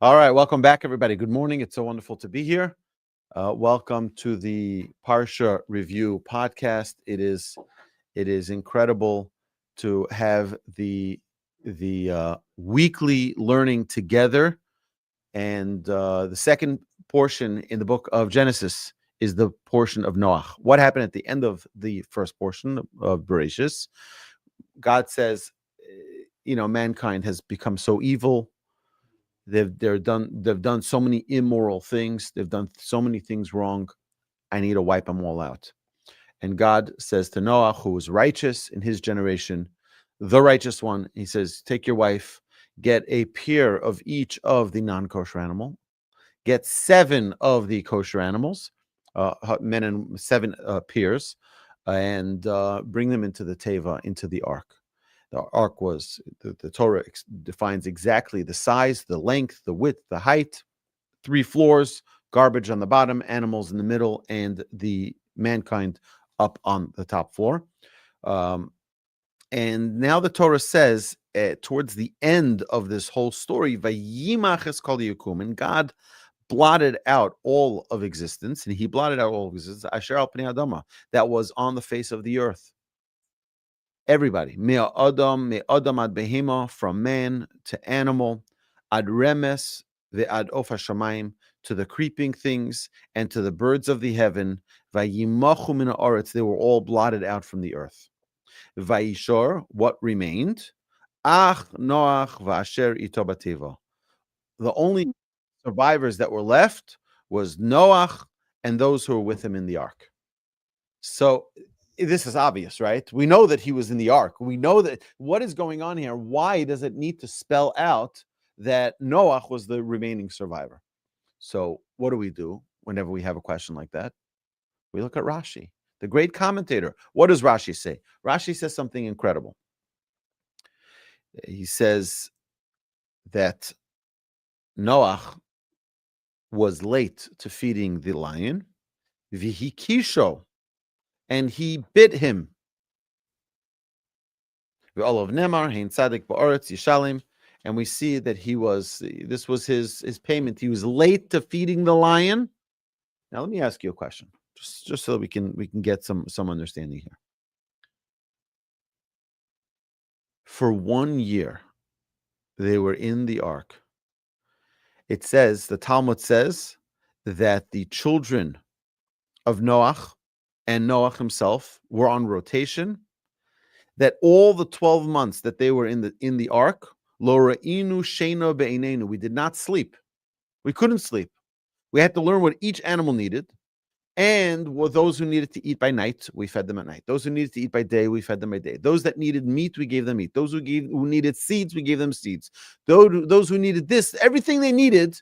All right, welcome back, everybody. Good morning. It's so wonderful to be here. Welcome to the Parsha Review Podcast. It is incredible to have the weekly learning together, and the second portion in the book of Genesis is the portion of Noach. What happened at the end of the first portion of Bereshis? God says, mankind has become so evil. They've done so many immoral things. They've done so many things wrong. I need to wipe them all out. And God says to Noah, who was righteous in his generation, the righteous one, he says, take your wife, get a pair of each of the non-kosher animal, get 7 of the kosher animals, men and 7 pairs, and bring them into the teva, into the ark. The ark was, the Torah defines exactly the size, the length, the width, the height, 3 floors, garbage on the bottom, animals in the middle, and the mankind up on the top floor. And now the Torah says, towards the end of this whole story, Vayimach es kol yakum, and God blotted out all of existence, and he blotted out all of existence, Asher al pnei adama, that was on the face of the earth. Everybody, Adam ad behema, from man to animal, ad remes ve'ad of hashamayim, to the creeping things and to the birds of the heaven. Vayimachu min haaretz, they were all blotted out from the earth. Vayishor, what remained? Ach Noach va'asher ito bateva. The only survivors that were left was Noach and those who were with him in the ark. So this is obvious, right? We know that he was in the ark. We know that what is going on here. Why does it need to spell out that Noach was the remaining survivor? So what do whenever we have a question like that? We look at Rashi, the great commentator. What does Rashi say? Rashi says something incredible. He says that Noach was late to feeding the lion, vihikisho, and he bit him. And we see that this was his payment. He was late to feeding the lion. Now let me ask you a question, just so that we can get some understanding here. For 1 year, they were in the ark. It says, the Talmud says, that the children of Noach and Noach himself were on rotation, that all the 12 months that they were in the ark, lo ra'inu sheino be'einenu, we did not sleep. We couldn't sleep. We had to learn what each animal needed. And those who needed to eat by night, we fed them at night. Those who needed to eat by day, we fed them by day. Those that needed meat, we gave them meat. Those who needed seeds, we gave them seeds. Those who needed everything they needed,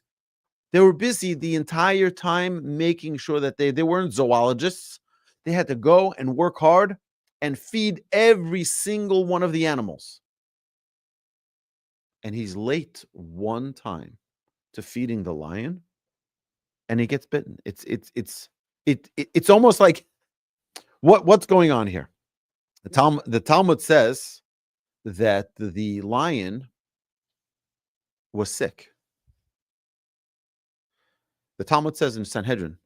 they were busy the entire time making sure that they weren't zoologists. They had to go and work hard and feed every single one of the animals. And he's late one time to feeding the lion, and he gets bitten. It's almost like what's going on here. The Talmud says that the lion was sick. The Talmud says in Sanhedrin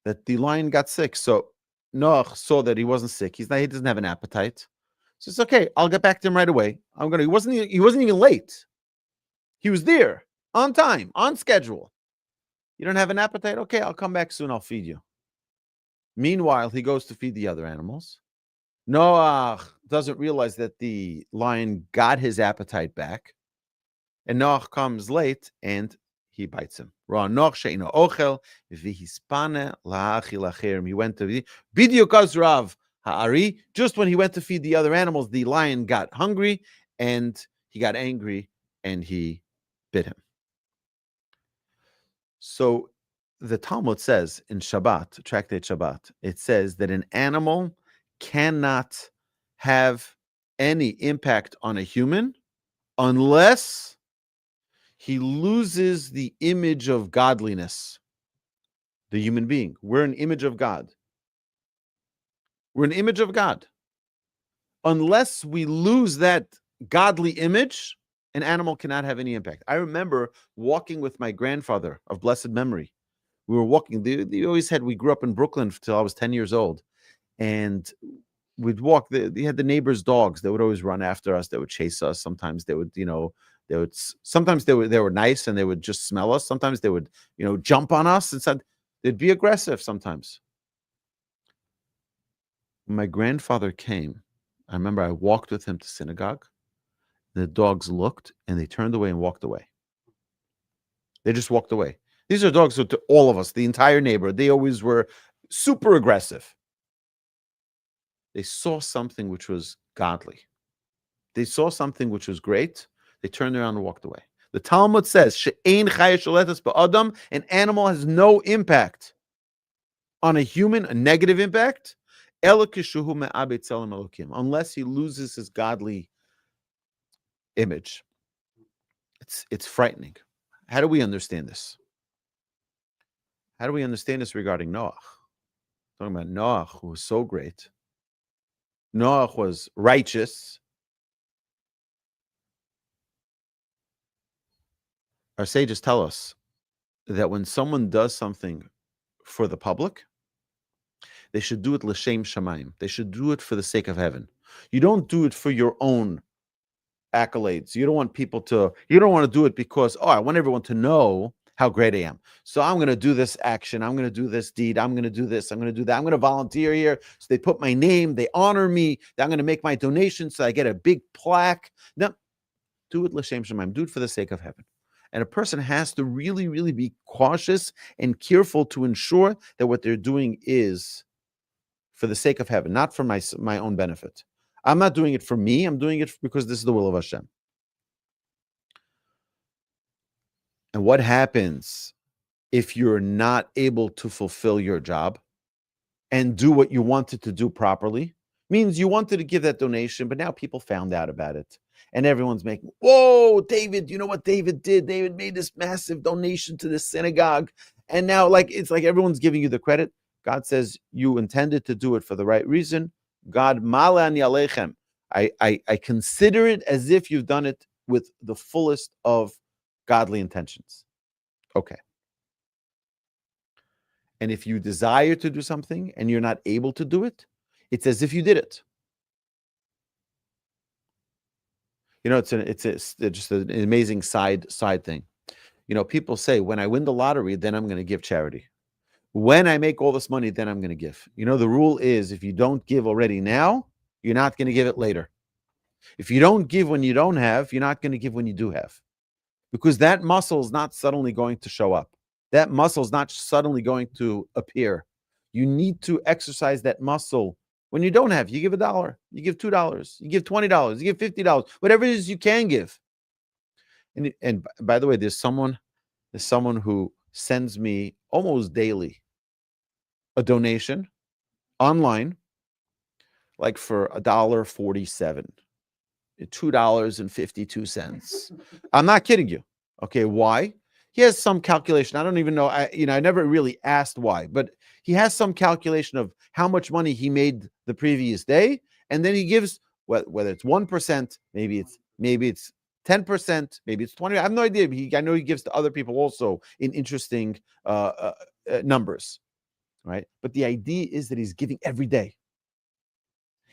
that the lion got sick. So Noach saw that he wasn't sick. He doesn't have an appetite. So it's okay. I'll get back to him right away. He wasn't even late. He was there on time, on schedule. You don't have an appetite? Okay, I'll come back soon. I'll feed you. Meanwhile, he goes to feed the other animals. Noach doesn't realize that the lion got his appetite back. And Noach comes late and he bites him. He went to just when he went to feed the other animals, the lion got hungry and he got angry and he bit him. So the Talmud says in Shabbat, Tractate Shabbat, it says that an animal cannot have any impact on a human unless he loses the image of godliness, the human being. We're an image of God. We're an image of God. Unless we lose that godly image, An animal cannot have any impact. I remember walking with my grandfather of blessed memory. We were walking. We grew up in Brooklyn till I was 10 years old. And we'd walk. They had the neighbors' dogs that would always run after us. They would chase us. Sometimes they would, sometimes they were nice and they would just smell us. Sometimes they would, jump on us and said they'd be aggressive sometimes. When my grandfather came, I remember I walked with him to synagogue. The dogs looked and they turned away and walked away. They just walked away. These are dogs to all of us, the entire neighborhood. They always were super aggressive. They saw something which was godly. They saw something which was great. They turned around and walked away. The Talmud says, "She'ein chaya sholetas ba'adam," an animal has no impact on a human, a negative impact, ela kishuhu me'abed tzelem elokim, unless he loses his godly image. It's frightening. How do we understand this? How do we understand this regarding Noach? Talking about Noach, who was so great. Noach was righteous. Our sages tell us that when someone does something for the public, they should do it l'shem shamayim. They should do it for the sake of heaven. You don't do it for your own accolades. You don't want to do it because, I want everyone to know how great I am. So I'm going to do this action. I'm going to do this deed. I'm going to do this. I'm going to do that. I'm going to volunteer here. So they put my name. They honor me. I'm going to make my donation so I get a big plaque. No, do it l'shem shamayim. Do it for the sake of heaven. And a person has to really, really be cautious and careful to ensure that what they're doing is for the sake of heaven, not for my own benefit. I'm not doing it for me. I'm doing it because this is the will of Hashem. And what happens if you're not able to fulfill your job and do what you wanted to do properly? Means you wanted to give that donation, but now people found out about it. And everyone's making, whoa, David, you know what David did? David made this massive donation to the synagogue. And now it's like everyone's giving you the credit. God says you intended to do it for the right reason. God, malan yalechem. I consider it as if you've done it with the fullest of godly intentions. Okay. And if you desire to do something and you're not able to do it, it's as if you did it. It's just an amazing side thing. People say, when I win the lottery, then I'm going to give charity. When I make all this money, then I'm going to give. The rule is if you don't give already now, you're not going to give it later. If you don't give when you don't have, you're not going to give when you do have. Because that muscle is not suddenly going to show up. That muscle is not suddenly going to appear. You need to exercise that muscle. When you don't have, you give $1, you give $2, you give $20, you give $50, whatever it is you can give. And by the way, there's someone who sends me almost daily a donation online, like for $1.47, $2.52. I'm not kidding you. Okay, why? He has some calculation. I don't even know. I never really asked why, but he has some calculation of how much money he made the previous day, and then he gives whether it's 1%, maybe it's 10%, maybe it's 20%. I have no idea. I know he gives to other people also in interesting numbers, right? But the idea is that he's giving every day,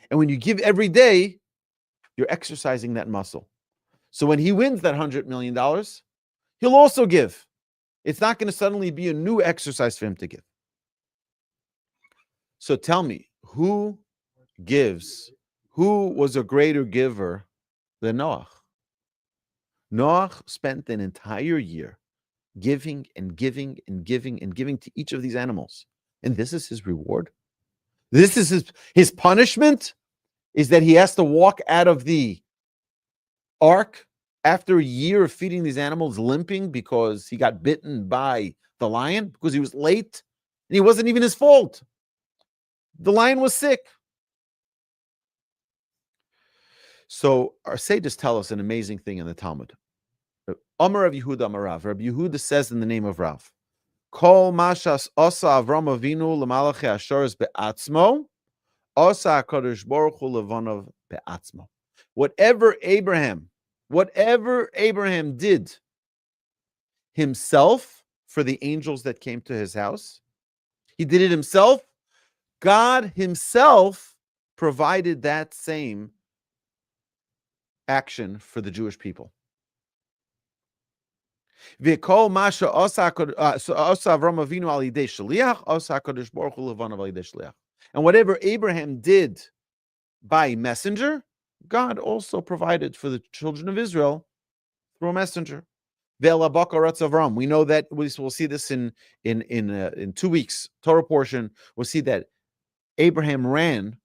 and when you give every day, you're exercising that muscle. So when he wins that $100 million, he'll also give. It's not going to suddenly be a new exercise for him to give. So tell me, who gives? Who was a greater giver than Noach? Noach spent an entire year giving and giving and giving and giving to each of these animals. And this is his reward. This is his punishment, is that he has to walk out of the ark after a year of feeding these animals, limping because he got bitten by the lion, because he was late, and it wasn't even his fault. The lion was sick. So our sages tell us an amazing thing in the Talmud. Amar Rav Yehuda Amar Rav. Rabbi Yehuda says in the name of Rav, Kol mashas osa Avram Avinu l'malachei asharos be'atzmo, osa HaKadosh Baruch Hu levanav be'atzmo. Whatever Abraham Whatever Abraham did himself for the angels that came to his house, he did it himself. God himself provided that same action for the Jewish people. And whatever Abraham did by messenger, God also provided for the children of Israel through a messenger. We know that we'll see this in 2 weeks Torah portion. We'll see that Abraham ran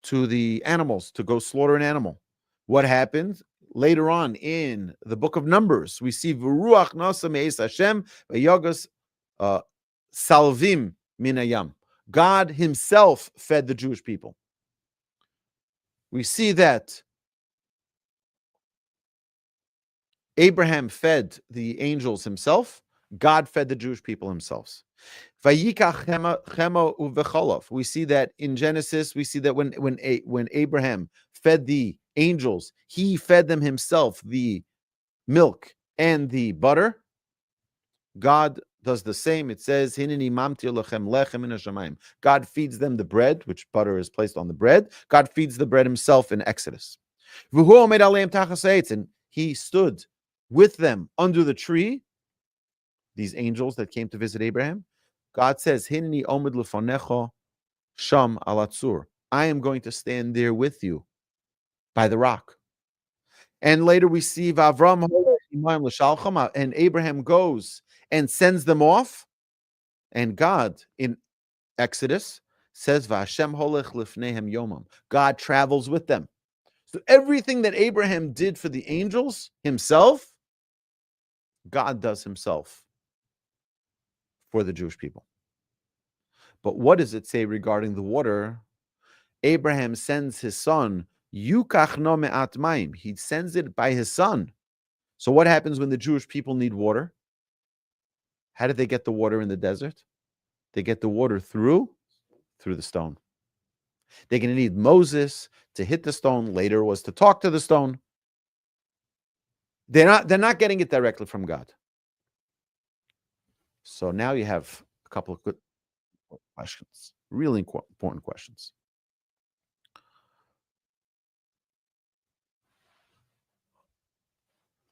to the animals to go slaughter an animal. What happened? Later on in the book of Numbers, we see V'ruach nasa me'es Hashem v'yogas salvim minayam. God himself fed the Jewish people. We see that Abraham fed the angels himself. God fed the Jewish people himself. We see that in Genesis. We see that when Abraham fed the angels, he fed them himself the milk and the butter. God does the same. It says, God feeds them the bread, which butter is placed on the bread. God feeds the bread himself in Exodus. And he stood with them under the tree, these angels that came to visit Abraham. God says, Hineni omid lefanecha sham alatzur. I am going to stand there with you by the rock. And later we see Avram and Abraham goes and sends them off. And God in Exodus says, Vashem holech lifnehem yomam. God travels with them. So everything that Abraham did for the angels himself, God does himself for the Jewish people. But what does it say regarding the water? Abraham sends his son, Yukach no me'at mayim. He sends it by his son. So what happens when the Jewish people need water? How did they get the water in the desert? They get the water through the stone. They're going to need Moses to hit the stone. Later was to talk to the stone. They're not getting it directly from God. So now you have a couple of good questions, really important questions.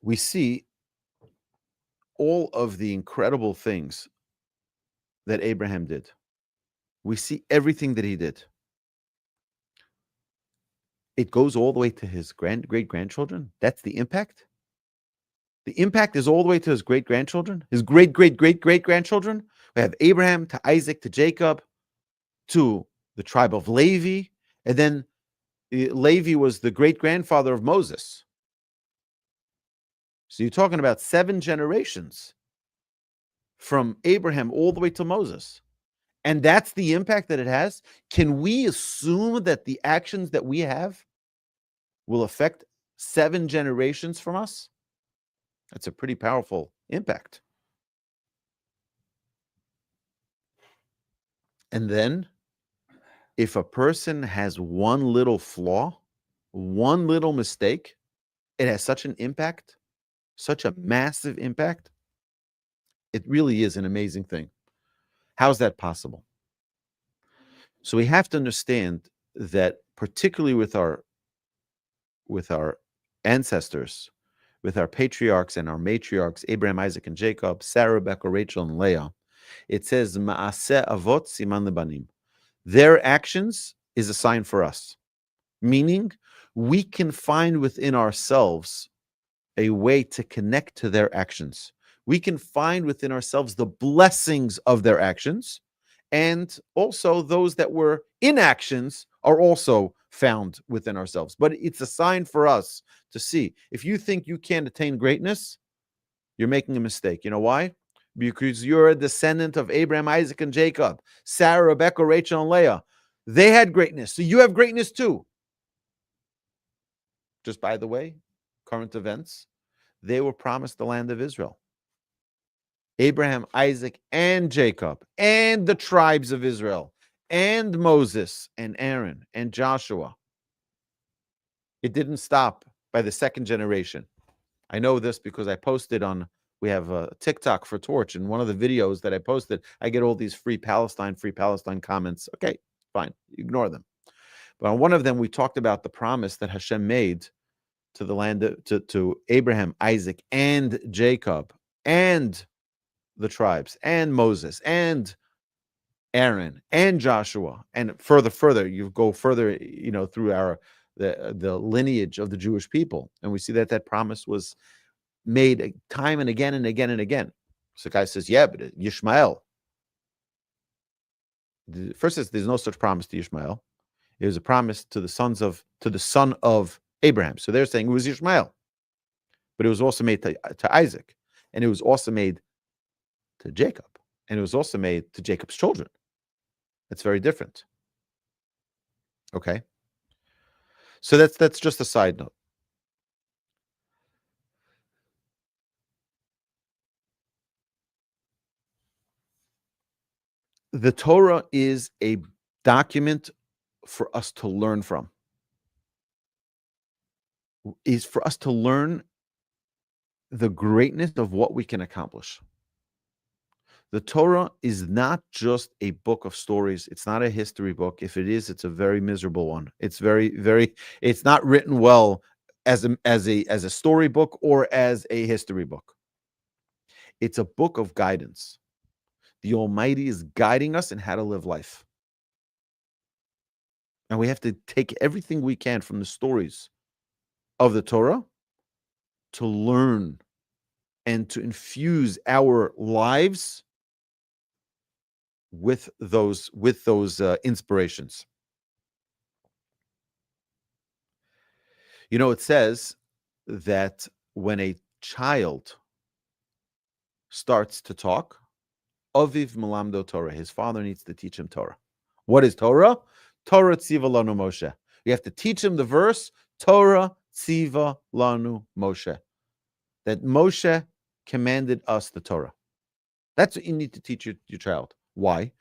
We see all of the incredible things that Abraham did. We see everything that he did. It goes all the way to his great-grandchildren. That's the impact. The impact is all the way to his great-grandchildren, his great-great-great-great-grandchildren. We have Abraham to Isaac to Jacob to the tribe of Levi. And then Levi was the great-grandfather of Moses. So you're talking about 7 generations from Abraham all the way to Moses. And that's the impact that it has. Can we assume that the actions that we have will affect 7 generations from us? That's a pretty powerful impact. And then, if a person has one little flaw, one little mistake, it has such an impact, such a massive impact. It really is an amazing thing. How's that possible? So we have to understand that, particularly with our ancestors, with our patriarchs and our matriarchs, Abraham, Isaac, and Jacob, Sarah, Rebecca, Rachel, and Leah, it says, Ma'aseh avot siman lebanim. Their actions is a sign for us. Meaning, we can find within ourselves a way to connect to their actions. We can find within ourselves the blessings of their actions, and also those that were inactions are also found within ourselves. But it's a sign for us to see. If you think you can't attain greatness, you're making a mistake. You know why? Because you're a descendant of Abraham, Isaac, and Jacob, Sarah, Rebecca, Rachel, and Leah. They had greatness, so you have greatness too. Just by the way, current events, they were promised the land of Israel. Abraham, Isaac, and Jacob, and the tribes of Israel, and Moses, and Aaron, and Joshua. It didn't stop by the second generation. I know this because I posted we have a TikTok for Torch, and one of the videos that I posted, I get all these free Palestine comments. Okay, fine, ignore them. But on one of them, we talked about the promise that Hashem made to the land, to Abraham, Isaac, and Jacob, and the tribes, and Moses, and Aaron, and Joshua, and further, you go further, through the lineage of the Jewish people, and we see that promise was made time and again and again and again. So the guy says, yeah, but Yishmael. First says there's no such promise to Yishmael. It was a promise to the son of Abraham. So they're saying it was Yishmael. But it was also made to Isaac. And it was also made to Jacob. And it was also made to Jacob's children. That's very different. Okay. So that's just a side note. The Torah is a document for us to learn from. Is for us to learn the greatness of what we can accomplish. The Torah is not just a book of stories. It's not a history book. If it is, it's a very miserable one. It's it's not written well as a storybook or as a history book. It's a book of guidance. The Almighty is guiding us in how to live life. And we have to take everything we can from the stories of the Torah to learn and to infuse our lives with those inspirations. It says that when a child starts to talk, Aviv Malamdo Torah, his father needs to teach him Torah. What is Torah? Torah Tziva Lanu Moshe. You have to teach him the verse, Torah Tziva Lanu Moshe. That Moshe commanded us the Torah. That's what you need to teach your child. Why?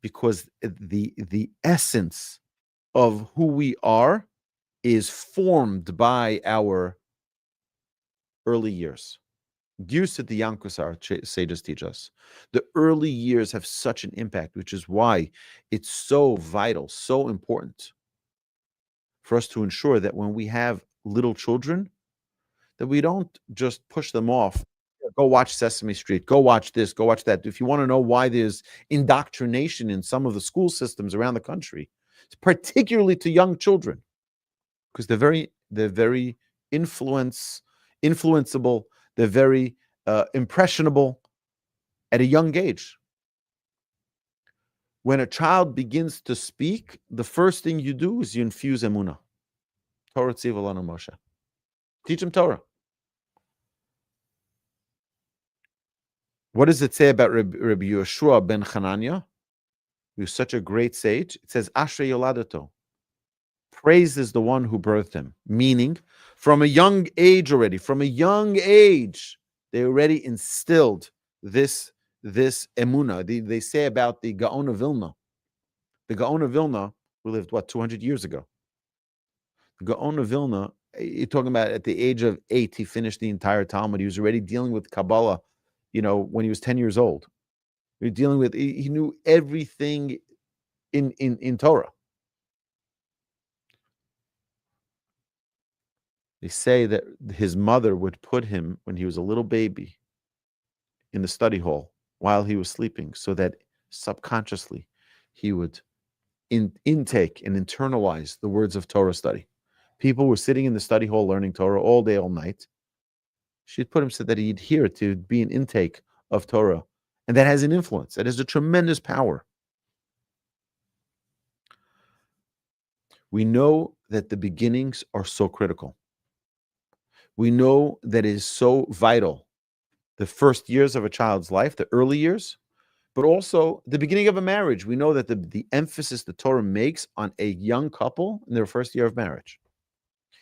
Because the essence of who we are is formed by our early years. Girsat the Yankusar sages teach us. The early years have such an impact, which is why it's so vital, so important for us to ensure that when we have little children, that we don't just push them off. Go watch Sesame Street. Go watch this. Go watch that. If you want to know why there's indoctrination in some of the school systems around the country, particularly to young children, because they're very influenceable. They're very impressionable at a young age. When a child begins to speak, the first thing you do is you infuse emunah. Torah Tziva Lanu Moshe. Teach him Torah. What does it say about Rabbi Yeshua ben Hanania? He was such a great sage. It says, Ashrei Yoladato. Praise is the one who birthed him. Meaning, from a young age, they already instilled this emunah. They say about the Gaon of Vilna. The Gaon of Vilna, who lived, 200 years ago. The Gaon of Vilna, you're talking about at the age of 8, he finished the entire Talmud. He was already dealing with Kabbalah, when he was 10 years old. He knew everything in Torah. They say that his mother would put him, when he was a little baby, in the study hall while he was sleeping, so that subconsciously he would intake and internalize the words of Torah study. People were sitting in the study hall learning Torah all day, all night. She'd put him so that he'd hear it, to be an intake of Torah. And that has an influence. That has a tremendous power. We know that the beginnings are so critical. We know that it is so vital. The first years of a child's life, the early years, but also the beginning of a marriage. We know that the emphasis the Torah makes on a young couple in their first year of marriage.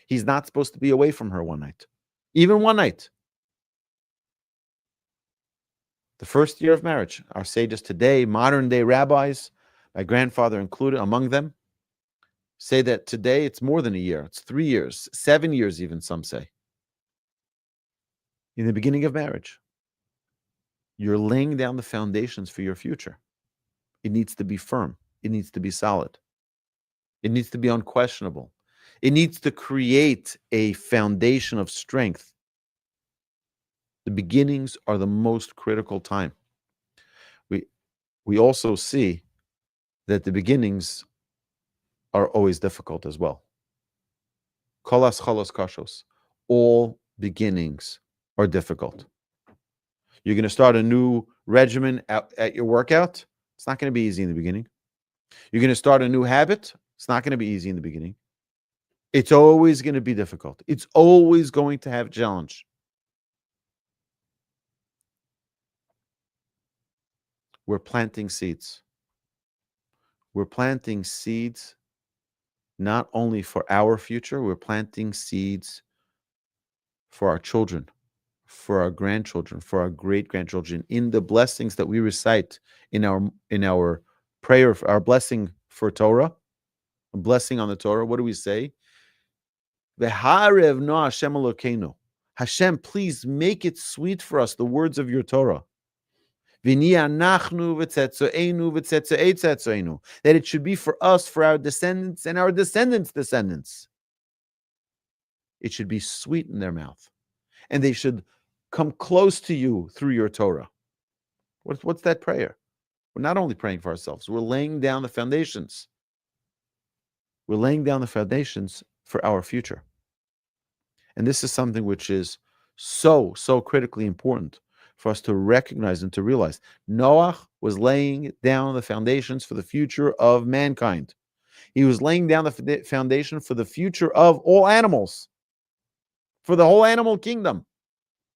He's not supposed to be away from her one night, even one night. The first year of marriage. Our sages today, modern day rabbis, my grandfather included among them, say that today it's more than a year. It's 3 years, 7 years even, some say. In the beginning of marriage, you're laying down the foundations for your future. It needs to be firm. It needs to be solid. It needs to be unquestionable. It needs to create a foundation of strength. The beginnings are the most critical time. We also see that the beginnings are always difficult as well. Kolas cholos kashos. All beginnings are difficult. You're going to start a new regimen at your workout. It's not going to be easy in the beginning. You're going to start a new habit. It's not going to be easy in the beginning. It's always going to be difficult. It's always going to have challenge. We're planting seeds. We're planting seeds not only for our future, we're planting seeds for our children, for our grandchildren, for our great-grandchildren, in the blessings that we recite in our prayer, our blessing for Torah, a blessing on the Torah. What do we say? V'harev no Hashem Elokeinu. Hashem, please make it sweet for us, the words of your Torah. That it should be for us, for our descendants, and our descendants' descendants. It should be sweet in their mouth. And they should come close to you through your Torah. What's that prayer? We're not only praying for ourselves, we're laying down the foundations. We're laying down the foundations for our future. And this is something which is so critically important for us to recognize and to realize. Noach was laying down the foundations for the future of mankind. He was laying down the foundation for the future of all animals, for the whole animal kingdom.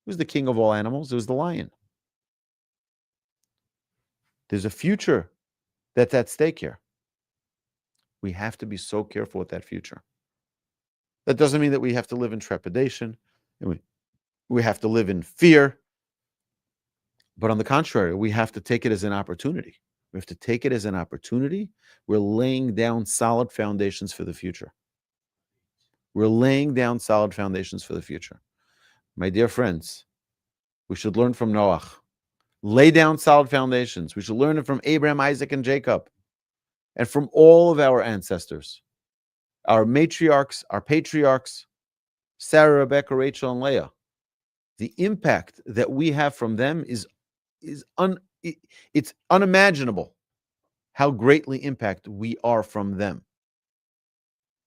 Who's the king of all animals? It was the lion. There's a future that's at stake here. We have to be so careful with that future. That doesn't mean that we have to live in trepidation, and we have to live in fear. But on the contrary, we have to take it as an opportunity. We have to take it as an opportunity. We're laying down solid foundations for the future. We're laying down solid foundations for the future. My dear friends, we should learn from Noach. Lay down solid foundations. We should learn it from Abraham, Isaac, and Jacob, and from all of our ancestors, our matriarchs, our patriarchs, Sarah, Rebecca, Rachel, and Leah. The impact that we have from them is unimaginable how greatly impacted we are from them.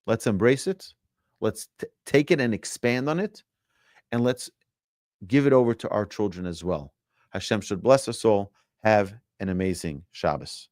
Let's embrace it. Let's take it and expand on it. And let's give it over to our children as well. Hashem should bless us all. Have an amazing Shabbos.